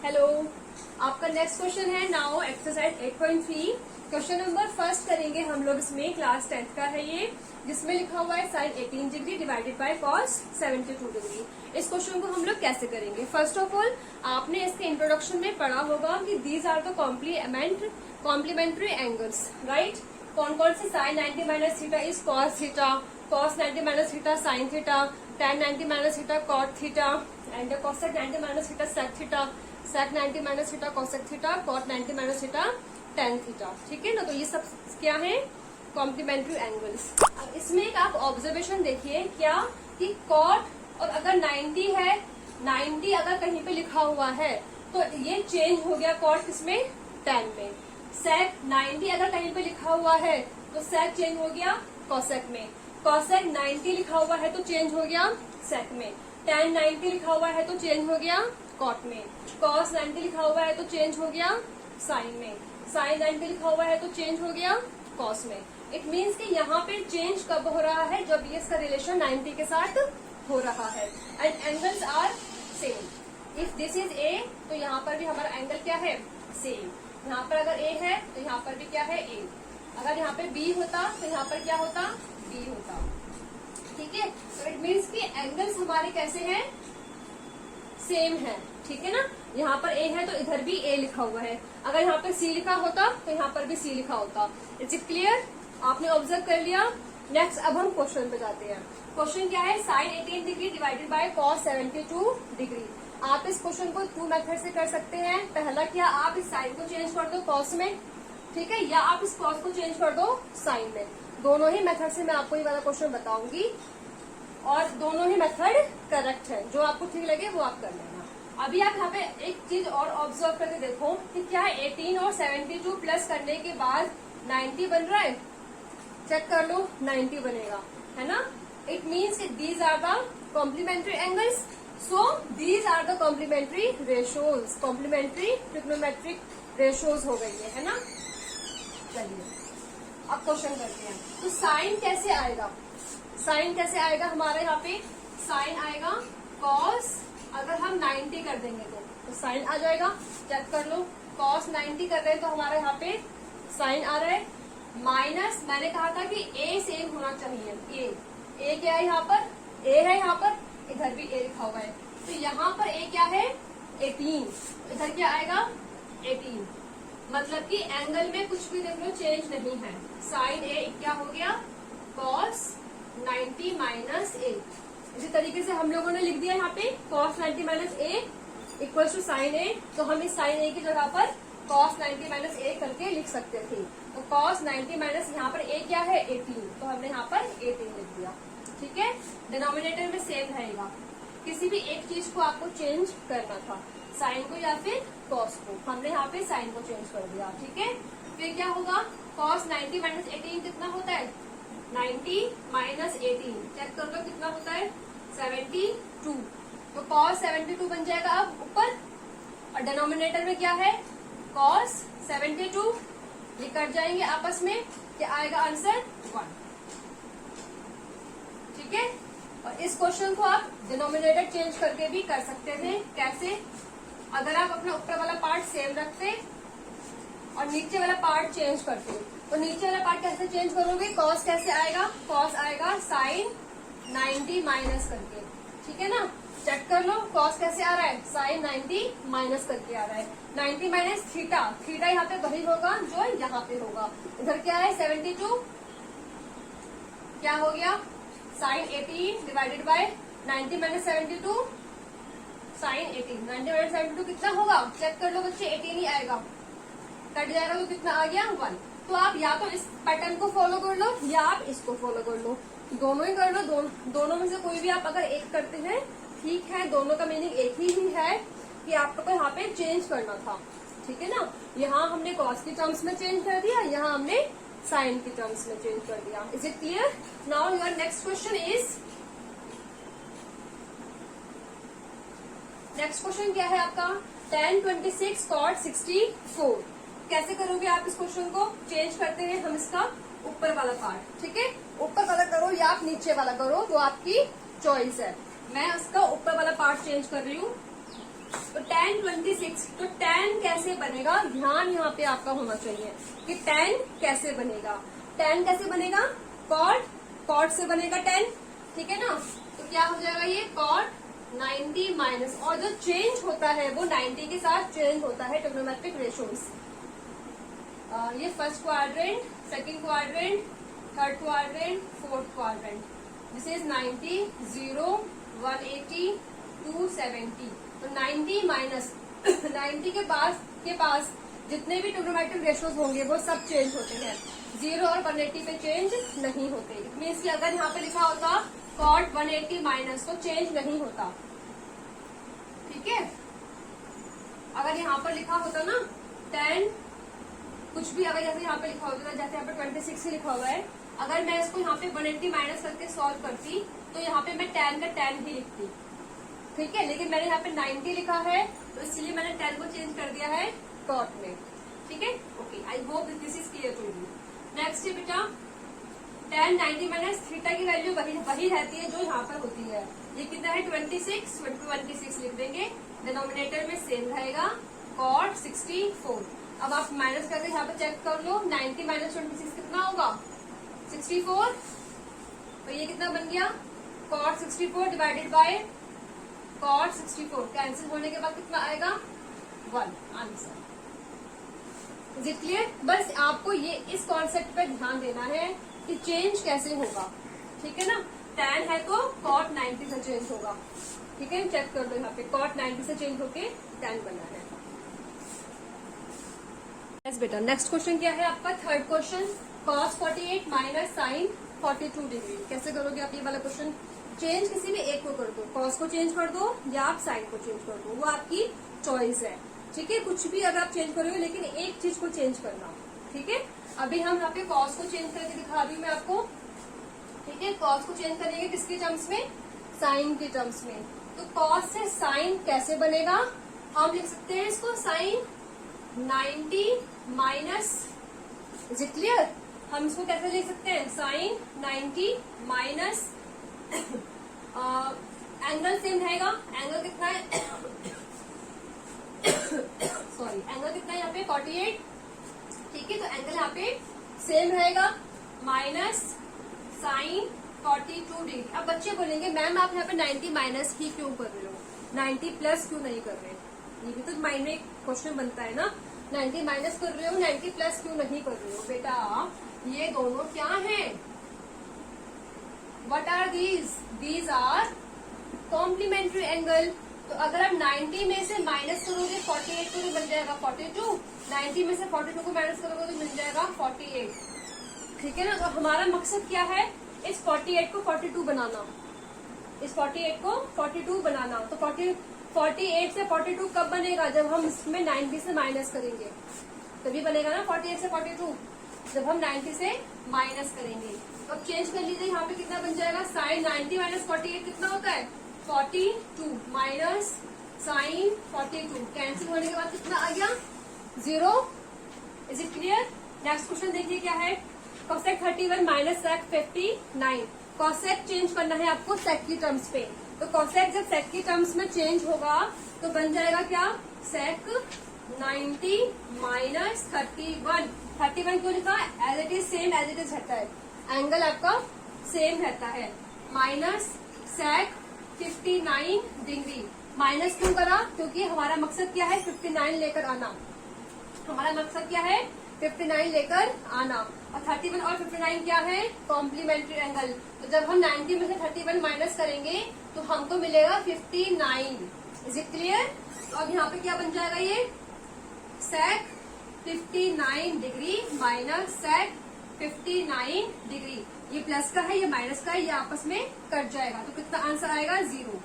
Hello, आपका next question है now exercise 8.3। Question number first करेंगे हम लोग। इसमें क्लास 10th का है ये, जिसमें लिखा हुआ है sine 18 degree divided by cos 72 degree. इस क्वेश्चन को हम लोग कैसे करेंगे? फर्स्ट ऑफ ऑल आपने इसके इंट्रोडक्शन में पढ़ा होगा कि these are the complementary angles, right. कौन कौन से? Sine 90 minus theta is cos theta, cos 90 minus theta sine theta, tan 90 minus theta cot theta, and cosec 90 minus theta sec theta, sec 90 minus theta cosec theta, cot 90 minus theta tan theta. ठीक है ना। तो ये सब क्या है? Complementary angles. अब इसमें एक आप ऑब्जर्वेशन देखिए क्या कि कॉट और अगर 90 है, 90 अगर कहीं पे लिखा हुआ है तो ये चेंज हो गया कॉट किसमें? टेन में। सेक 90 अगर कहीं पे लिखा हुआ है तो सेक चेंज हो गया कोसेक में। कोसेक 90 लिखा हुआ है तो चेंज हो गया सेक में। टेन 90 लिखा हुआ है तो चेंज हो गया कॉट में। कॉस 90 लिखा हुआ है तो चेंज हो गया साइन में। साइन 90 लिखा हुआ है तो चेंज हो गया कॉस में। इट मीन्स कि यहाँ पे चेंज कब हो रहा है? जब ये इसका रिलेशन 90 के साथ हो रहा है। And angles are same. If this is a तो यहाँ पर भी हमारा एंगल क्या है? सेम। यहाँ पर अगर ए है तो यहाँ पर भी क्या है? ए। अगर यहाँ पे बी होता तो यहाँ पर क्या होता? बी होता। ठीक है। तो इट मीन्स कि एंगल्स हमारे कैसे हैं? सेम है। ठीक है ना। यहाँ पर ए है तो इधर भी ए लिखा हुआ है। अगर यहाँ पर सी लिखा होता तो यहाँ पर भी सी लिखा होता। Is it clear? आपने ऑब्जर्व कर लिया। नेक्स्ट अब हम क्वेश्चन पे जाते हैं। क्वेश्चन क्या है? Sine 18 degree divided by cos 72 degree. आप इस क्वेश्चन को 2 मेथड से कर सकते हैं। पहला क्या, आप इस साइन को चेंज कर दो कॉस में, ठीक है, या आप इस कॉस को चेंज कर दो साइन में। दोनों ही मेथड से मैं आपको ये वाला क्वेश्चन बताऊंगी और दोनों ही मेथड करेक्ट है। जो आपको ठीक लगे वो आप कर लेना। अभी आप यहाँ पे एक चीज और ऑब्जर्व करके देखो कि क्या 18 और 72 प्लस करने के बाद 90 बन रहा है? चेक कर लो, 90 बनेगा, है ना। It means these are the complementary angles, so these are the complementary ratios. Complementary trigonometric ratios हो गई है ना। चलिए अब क्वेश्चन करते हैं। तो साइन कैसे आएगा? साइन कैसे आएगा हमारा? यहाँ पे साइन आएगा कॉस, अगर हम 90 कर देंगे तो साइन आ जाएगा। चेक कर लो, कॉस 90 कर रहे हैं तो हमारे यहाँ पे साइन आ रहा है। माइनस, मैंने कहा था कि ए सेम होना चाहिए। ए क्या है? यहाँ पर ए है, यहाँ पर इधर भी ए लिखा हुआ है। तो यहाँ पर ए क्या है? 18। इधर क्या आएगा? 18। मतलब कि एंगल में कुछ भी देख लो चेंज नहीं है। साइन ए क्या हो गया? कॉस 90 माइनस ए। इसी तरीके से हम लोगों ने लिख दिया यहाँ पे cos 90 minus A equal to sine A. तो हम इस साइन ए की जगह पर कॉस 90 माइनस ए करके लिख सकते थे। तो कॉस 90 माइनस यहाँ पर ए क्या है? 18। तो हमने यहाँ पर 18 लिख दिया। ठीक है। डिनोमिनेटर में सेम रहेगा। किसी भी एक चीज को आपको चेंज करना था, साइन को या फिर कॉस को। हमने यहाँ पे साइन को चेंज कर दिया। ठीक है। फिर क्या होगा? कॉस 90 माइनस 18 कितना होता है? 90 माइनस 18। चेक कर लो कितना होता है? 72। तो कॉस 72 बन जाएगा अब ऊपर, और डिनोमिनेटर में क्या है? कॉस 72। ये कट जाएंगे आपस में, क्या आएगा आंसर? 1। ठीक है। और इस क्वेश्चन को आप डिनोमिनेटर चेंज करके भी कर सकते थे। कैसे? अगर आप अपना ऊपर वाला पार्ट सेम रखते और नीचे वाला पार्ट चेंज करते, तो नीचे वाला पार्ट कैसे चेंज करोगे? कॉस कैसे आएगा? कॉस आएगा साइन 90 माइनस करके। ठीक है ना। चेक कर लो कॉस कैसे आ रहा है? साइन 90 माइनस करके आ रहा है। 90 माइनस थीटा, थीटा यहाँ पे वही होगा जो यहाँ पे होगा। इधर क्या है? 72। क्या हो गया? Sine 18 divided by 90 minus 72 sine 18। 90 minus 72 कितना होगा? चेक कर लो बच्चे, 18 ही आएगा। कट जाएगा तो कितना आ गया? 1। तो आप या तो इस पैटर्न को फॉलो कर लो या आप इसको फॉलो कर लो। दोनों ही कर लो। दोनों में से कोई भी आप अगर एक करते हैं ठीक है। दोनों का मीनिंग एक ही है कि आपको यहाँ पे चेंज करना था। ठीक है ना। यहाँ हमने कॉस की टर्म्स में चेंज कर दिया, यहाँ हमने साइन की टर्म्स में चेंज कर दिया। Is it clear? Now your next question is, next question क्या है आपका? tan 26 cot 64। कैसे करोगे आप इस क्वेश्चन को? चेंज करते हैं हम इसका ऊपर वाला पार्ट। ठीक है। ऊपर वाला करो या आप नीचे वाला करो, वो आपकी चॉइस है। मैं उसका ऊपर वाला पार्ट चेंज कर रही हूँ। तो tan 26, तो tan कैसे बनेगा, ध्यान यहाँ पे आपका होना चाहिए कि tan कैसे बनेगा। tan कैसे बनेगा, cot से बनेगा tan, ठीक है ना। तो क्या हो जाएगा ये cot 90 माइनस, और जो चेंज होता है वो 90 के साथ चेंज होता है ट्रिग्नोमेट्रिक रेशियोज। ये first quadrant, second quadrant, third quadrant, fourth quadrant. This is 90, 0, 180, 270। तो 90 माइनस 90 के पास जितने भी ट्रिग्नोमेट्रिक रेशियोज होंगे वो सब चेंज होते हैं, 0 और 180 पे चेंज नहीं होते। इट मीन्स कि अगर यहाँ पे लिखा होता cot 180 माइनस तो चेंज नहीं होता, ठीक है। अगर यहाँ पर लिखा होता ना tan कुछ भी, अगर जैसे यहाँ पे लिखा होता है, जैसे यहाँ पे 26 लिखा हुआ है, अगर मैं इसको यहाँ पे 180 माइनस करके सॉल्व करती तो यहाँ पे मैं tan का tan ही लिखती, ठीक है। लेकिन मैंने यहाँ पे 90 लिखा है तो इसलिए मैंने tan को चेंज कर दिया है cot में, ठीक है। Okay, I hope this is clear to you. Next है बेटा tan 90 माइनस थीटा की वैल्यू वही रहती है जो यहाँ पर होती है। ये कितना है 26 लिख देंगे, डिनोमिनेटर में सेम रहेगा cot 64। अब आप माइनस करके यहाँ पे चेक कर लो, 90 माइनस 26 कितना होगा 64। तो ये कितना बन गया cot 64 divided by cot 64, cancel होने के बाद कितना आएगा 1 आंसर। Is it clear. बस आपको ये इस कॉन्सेप्ट पे ध्यान देना है कि चेंज कैसे होगा, ठीक है ना। tan है तो cot 90 से चेंज होगा, ठीक है। चेक कर लो यहाँ पे cot 90 से चेंज होके tan बना है। यस बेटा, नेक्स्ट क्वेश्चन क्या है आपका, third question, cos 48 minus sine 42 degree. कैसे करोगे आप ये वाला क्वेश्चन, चेंज किसी भी एक को कर दो, cos को चेंज कर दो या आप साइन को चेंज कर दो, वो आपकी चॉइस है, ठीक है। कुछ भी अगर आप चेंज करोगे लेकिन एक चीज को चेंज करना, ठीक है। अभी हम यहाँ पे cos को चेंज करके दिखा रही हूँ मैं आपको, ठीक है। cos को चेंज करेंगे किसके टर्म्स में, साइन के टर्म्स में। तो cos से साइन कैसे बनेगा, हम लिख सकते हैं इसको sine 90 minus, is it clear. हम इसको कैसे लिख सकते हैं, साइन 90 माइनस एंगल सेम रहेगा, एंगल कितना है सॉरी, एंगल कितना है यहाँ पे 48, ठीक है। तो एंगल यहाँ पे सेम रहेगा, माइनस साइन 42 डिग्री। अब बच्चे बोलेंगे मैम आप यहाँ पे 90 माइनस ही क्यों कर रहे हो, 90 प्लस क्यों नहीं कर रहे, ये भी तो माइंड में एक क्वेश्चन बनता है ना। 90 माइनस कर रहे हो, 90 प्लस क्यों नहीं कर रहे हो। बेटा ये दोनों क्या हैं, what are these are complementary angle. तो अगर आप 90 में से माइनस करोगे 48 को तो बन जाएगा 42, 90 में से 42 को माइनस करोगे तो मिल जाएगा 48, ठीक है ना। तो हमारा मकसद क्या है, इस 48 को 42 बनाना, इस 48 को 42 बनाना। तो 48 से 42 कब बनेगा, जब हम इसमें 90 से माइनस करेंगे तभी बनेगा ना 48 से 42, जब हम 90 से माइनस करेंगे। तो अब चेंज कर लीजिए, यहाँ पे कितना बन जाएगा, साइन 90 माइनस 48 कितना होता है 42 माइनस साइन 42, कैंसिल होने के बाद कितना आ गया 0। Is it clear. Next question देखिए क्या है, cosec 31 minus sec 59। cosec change करना है आपको sec की टर्म्स पे। तो cosec जब sec की टर्म्स में चेंज होगा तो बन जाएगा क्या, sec 90 माइनस 31 क्यों लिखा, as it is same as it is रहता है, एंगल आपका सेम रहता है, माइनस sec 59 डिग्री। माइनस क्यों करा, क्योंकि हमारा मकसद क्या है 59 लेकर आना, हमारा मकसद क्या है 59 लेकर आना। और 31 और 59 क्या है, कॉम्प्लीमेंट्री एंगल। तो जब हम 90 में से 31 माइनस करेंगे तो हमको मिलेगा 59। Is it clear. तो अब यहाँ पे क्या बन जाएगा, ये sec 59 degree minus sec 59 degree. ये प्लस का है, ये माइनस का है, ये आपस में कट जाएगा। तो कितना आंसर आएगा 0।